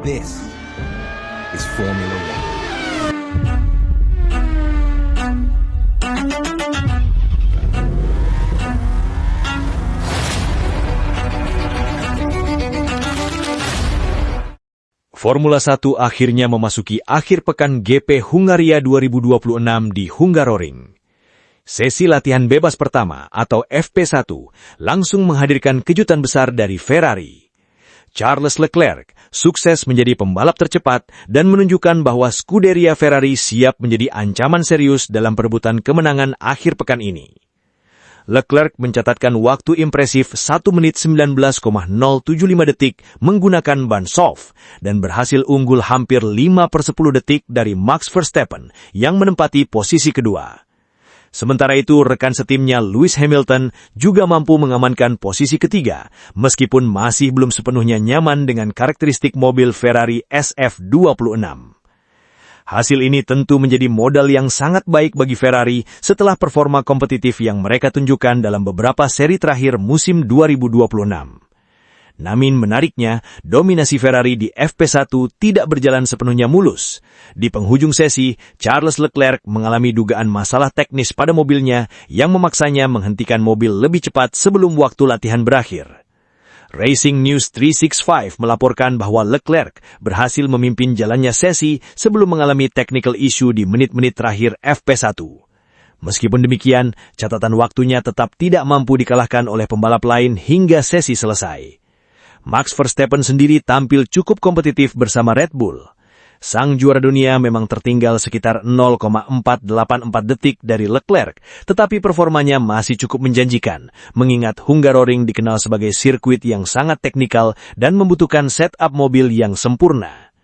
This is Formula One. Formula 1 akhirnya memasuki akhir pekan GP Hungaria 2026 di Hungaroring. Sesi latihan bebas pertama atau FP1 langsung menghadirkan kejutan besar dari Ferrari. Charles Leclerc sukses menjadi pembalap tercepat dan menunjukkan bahwa Scuderia Ferrari siap menjadi ancaman serius dalam perebutan kemenangan akhir pekan ini. Leclerc mencatatkan waktu impresif 1 menit 19,075 detik menggunakan ban soft dan berhasil unggul hampir 5/10 detik dari Max Verstappen yang menempati posisi kedua. Sementara itu, rekan setimnya Lewis Hamilton juga mampu mengamankan posisi ketiga, meskipun masih belum sepenuhnya nyaman dengan karakteristik mobil Ferrari SF26. Hasil ini tentu menjadi modal yang sangat baik bagi Ferrari setelah performa kompetitif yang mereka tunjukkan dalam beberapa seri terakhir musim 2026. Namun menariknya, dominasi Ferrari di FP1 tidak berjalan sepenuhnya mulus. Di penghujung sesi, Charles Leclerc mengalami dugaan masalah teknis pada mobilnya yang memaksanya menghentikan mobil lebih cepat sebelum waktu latihan berakhir. Racing News 365 melaporkan bahwa Leclerc berhasil memimpin jalannya sesi sebelum mengalami technical issue di menit-menit terakhir FP1. Meskipun demikian, catatan waktunya tetap tidak mampu dikalahkan oleh pembalap lain hingga sesi selesai. Max Verstappen sendiri tampil cukup kompetitif bersama Red Bull. Sang juara dunia memang tertinggal sekitar 0,484 detik dari Leclerc, tetapi performanya masih cukup menjanjikan, mengingat Hungaroring dikenal sebagai sirkuit yang sangat teknikal dan membutuhkan setup mobil yang sempurna.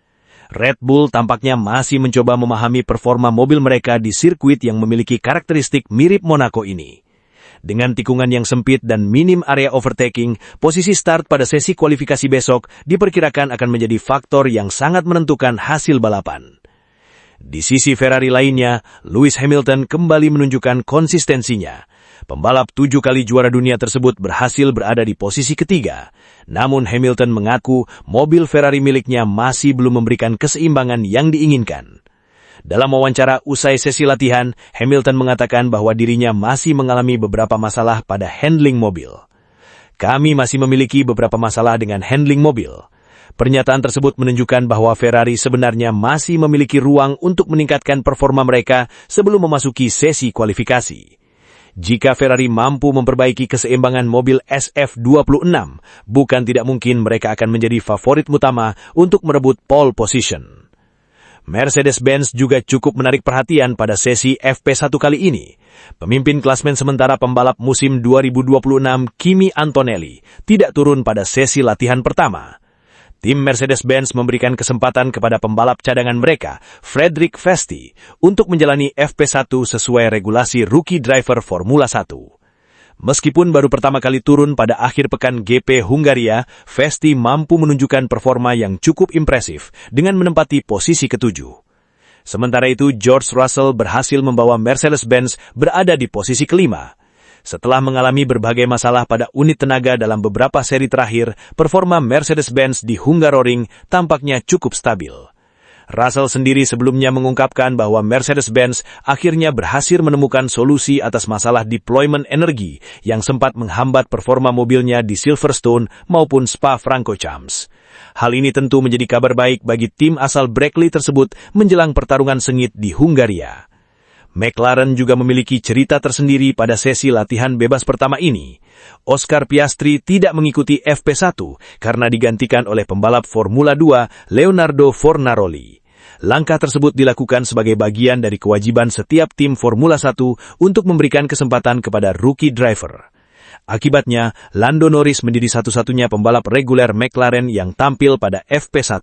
Red Bull tampaknya masih mencoba memahami performa mobil mereka di sirkuit yang memiliki karakteristik mirip Monaco ini. Dengan tikungan yang sempit dan minim area overtaking, posisi start pada sesi kualifikasi besok diperkirakan akan menjadi faktor yang sangat menentukan hasil balapan. Di sisi Ferrari lainnya, Lewis Hamilton kembali menunjukkan konsistensinya. Pembalap 7 kali juara dunia tersebut berhasil berada di posisi ketiga. Namun Hamilton mengaku mobil Ferrari miliknya masih belum memberikan keseimbangan yang diinginkan. Dalam wawancara usai sesi latihan, Hamilton mengatakan bahwa dirinya masih mengalami beberapa masalah pada handling mobil. Kami masih memiliki beberapa masalah dengan handling mobil. Pernyataan tersebut menunjukkan bahwa Ferrari sebenarnya masih memiliki ruang untuk meningkatkan performa mereka sebelum memasuki sesi kualifikasi. Jika Ferrari mampu memperbaiki keseimbangan mobil SF26, bukan tidak mungkin mereka akan menjadi favorit utama untuk merebut pole position. Mercedes-Benz juga cukup menarik perhatian pada sesi FP1 kali ini. Pemimpin klasmen sementara pembalap musim 2026 Kimi Antonelli tidak turun pada sesi latihan pertama. Tim Mercedes-Benz memberikan kesempatan kepada pembalap cadangan mereka, Frederick Vesti, untuk menjalani FP1 sesuai regulasi Rookie Driver Formula 1. Meskipun baru pertama kali turun pada akhir pekan GP Hungaria, Vesti mampu menunjukkan performa yang cukup impresif dengan menempati posisi ketujuh. Sementara itu, George Russell berhasil membawa Mercedes-Benz berada di posisi kelima. Setelah mengalami berbagai masalah pada unit tenaga dalam beberapa seri terakhir, performa Mercedes-Benz di Hungaroring tampaknya cukup stabil. Russell sendiri sebelumnya mengungkapkan bahwa Mercedes-Benz akhirnya berhasil menemukan solusi atas masalah deployment energi yang sempat menghambat performa mobilnya di Silverstone maupun Spa-Francorchamps. Hal ini tentu menjadi kabar baik bagi tim asal Brackley tersebut menjelang pertarungan sengit di Hungaria. McLaren juga memiliki cerita tersendiri pada sesi latihan bebas pertama ini. Oscar Piastri tidak mengikuti FP1 karena digantikan oleh pembalap Formula 2 Leonardo Fornaroli. Langkah tersebut dilakukan sebagai bagian dari kewajiban setiap tim Formula 1 untuk memberikan kesempatan kepada rookie driver. Akibatnya, Lando Norris menjadi satu-satunya pembalap reguler McLaren yang tampil pada FP1.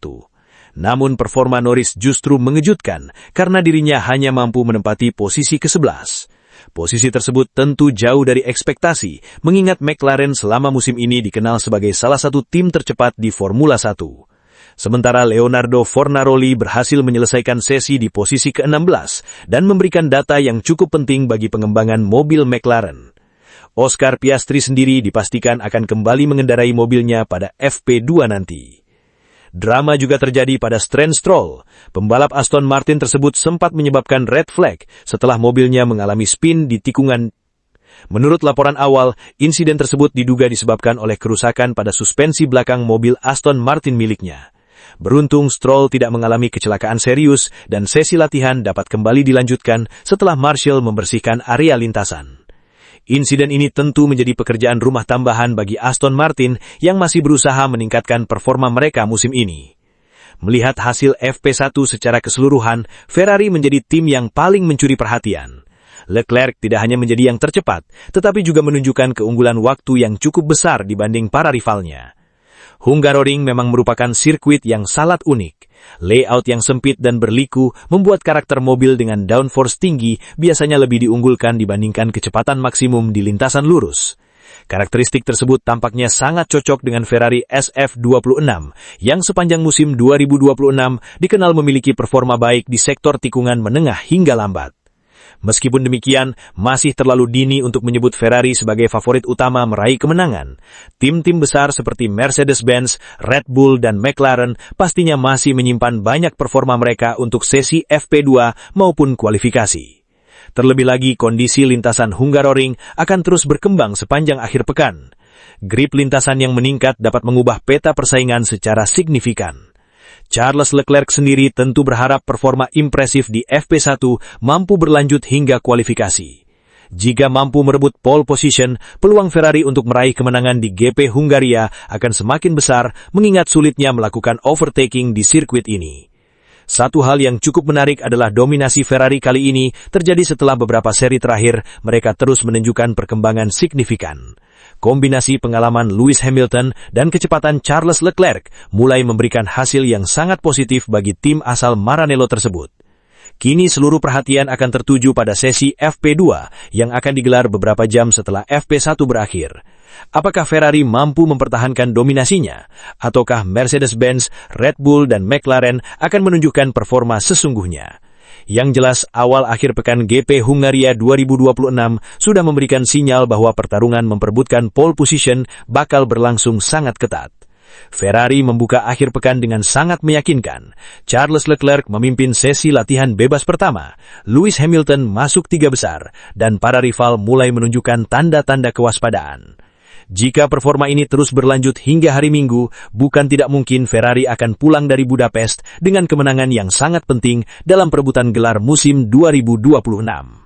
Namun performa Norris justru mengejutkan karena dirinya hanya mampu menempati posisi ke-11. Posisi tersebut tentu jauh dari ekspektasi, mengingat McLaren selama musim ini dikenal sebagai salah satu tim tercepat di Formula 1. Sementara Leonardo Fornaroli berhasil menyelesaikan sesi di posisi ke-16 dan memberikan data yang cukup penting bagi pengembangan mobil McLaren. Oscar Piastri sendiri dipastikan akan kembali mengendarai mobilnya pada FP2 nanti. Drama juga terjadi pada Lance Stroll. Pembalap Aston Martin tersebut sempat menyebabkan red flag setelah mobilnya mengalami spin di tikungan. Menurut laporan awal, insiden tersebut diduga disebabkan oleh kerusakan pada suspensi belakang mobil Aston Martin miliknya. Beruntung Stroll tidak mengalami kecelakaan serius dan sesi latihan dapat kembali dilanjutkan setelah Marshall membersihkan area lintasan. Insiden ini tentu menjadi pekerjaan rumah tambahan bagi Aston Martin yang masih berusaha meningkatkan performa mereka musim ini. Melihat hasil FP1 secara keseluruhan, Ferrari menjadi tim yang paling mencuri perhatian. Leclerc tidak hanya menjadi yang tercepat, tetapi juga menunjukkan keunggulan waktu yang cukup besar dibanding para rivalnya. Hungaroring memang merupakan sirkuit yang sangat unik. Layout yang sempit dan berliku membuat karakter mobil dengan downforce tinggi biasanya lebih diunggulkan dibandingkan kecepatan maksimum di lintasan lurus. Karakteristik tersebut tampaknya sangat cocok dengan Ferrari SF26 yang sepanjang musim 2026 dikenal memiliki performa baik di sektor tikungan menengah hingga lambat. Meskipun demikian, masih terlalu dini untuk menyebut Ferrari sebagai favorit utama meraih kemenangan. Tim-tim besar seperti Mercedes-Benz, Red Bull, dan McLaren pastinya masih menyimpan banyak performa mereka untuk sesi FP2 maupun kualifikasi. Terlebih lagi, kondisi lintasan Hungaroring akan terus berkembang sepanjang akhir pekan. Grip lintasan yang meningkat dapat mengubah peta persaingan secara signifikan. Charles Leclerc sendiri tentu berharap performa impresif di FP1 mampu berlanjut hingga kualifikasi. Jika mampu merebut pole position, peluang Ferrari untuk meraih kemenangan di GP Hungaria akan semakin besar mengingat sulitnya melakukan overtaking di sirkuit ini. Satu hal yang cukup menarik adalah dominasi Ferrari kali ini terjadi setelah beberapa seri terakhir mereka terus menunjukkan perkembangan signifikan. Kombinasi pengalaman Lewis Hamilton dan kecepatan Charles Leclerc mulai memberikan hasil yang sangat positif bagi tim asal Maranello tersebut. Kini seluruh perhatian akan tertuju pada sesi FP2 yang akan digelar beberapa jam setelah FP1 berakhir. Apakah Ferrari mampu mempertahankan dominasinya? Ataukah Mercedes-Benz, Red Bull, dan McLaren akan menunjukkan performa sesungguhnya? Yang jelas, awal akhir pekan GP Hungaria 2026 sudah memberikan sinyal bahwa pertarungan memperebutkan pole position bakal berlangsung sangat ketat. Ferrari membuka akhir pekan dengan sangat meyakinkan. Charles Leclerc memimpin sesi latihan bebas pertama, Lewis Hamilton masuk 3 besar, dan para rival mulai menunjukkan tanda-tanda kewaspadaan. Jika performa ini terus berlanjut hingga hari Minggu, bukan tidak mungkin Ferrari akan pulang dari Budapest dengan kemenangan yang sangat penting dalam perebutan gelar musim 2026.